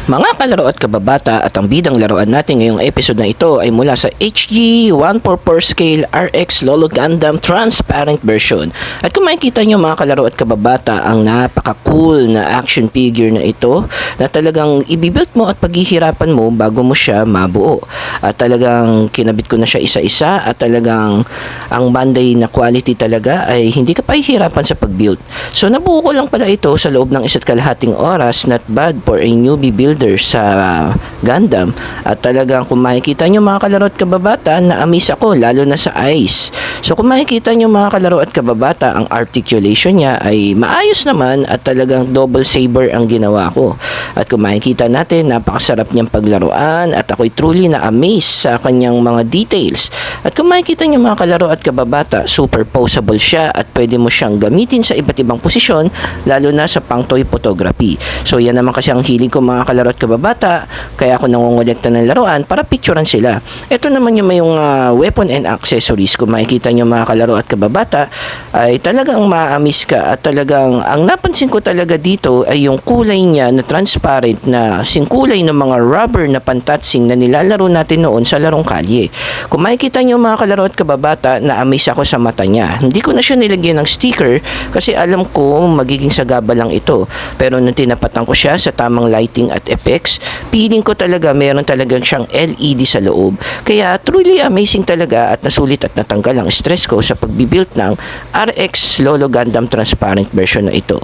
Mga kalaro at kababata, at ang bidang laruan natin ngayong episode na ito ay mula sa HG 144 Scale RX Lolo Gundam Transparent version. At kung makikita nyo mga kalaro at kababata, ang napaka-cool na action figure na ito na talagang ibibuild mo at paghihirapan mo bago mo siya mabuo. At talagang kinabit ko na siya isa-isa at talagang ang Bandai na quality talaga ay hindi ka pahihirapan sa pag-build. So nabuo ko lang pala ito sa loob ng 1.5 oras, not bad for a newbie builder sa Gundam. At talagang kung makikita nyo mga kalaro at kababata, na-amaze ako lalo na sa eyes. So kung makikita nyo mga kalaro at kababata, ang articulation niya ay maayos naman at talagang double saber ang ginawa ko. At kung makikita natin, napakasarap niyang paglaruan at ako'y truly na-amaze sa kanyang mga details. At kung makikita nyo mga kalaro at kababata, superposable siya at pwede mo siyang gamitin sa iba't ibang posisyon, lalo na sa pang-toy photography. So yan naman kasi ang hiling ko mga kalaro at kababata, kaya ako nangongolekta ng laruan para picturean sila. Ito naman yung may weapon and accessories. Kung makikita nyo mga kalaro at kababata, ay talagang ma-amaze ka at talagang ang napansin ko talaga dito ay yung kulay niya na transparent na singkulay ng mga rubber na pantatsing na nilalaro natin noon sa larong kalye. Kung makikita nyo mga kalaro at kababata, na-amaze ako sa mata niya. Hindi ko na siya nilagyan ng sticker kasi alam ko magiging sagaba lang ito. Pero nung tinapatan ko siya sa tamang lighting at effects, feeling ko talaga meron talagang siyang LED sa loob. Kaya truly amazing talaga at nasulit at natanggal ang stress ko sa pagbibuild ng RX Lolo Gundam Transparent version na ito.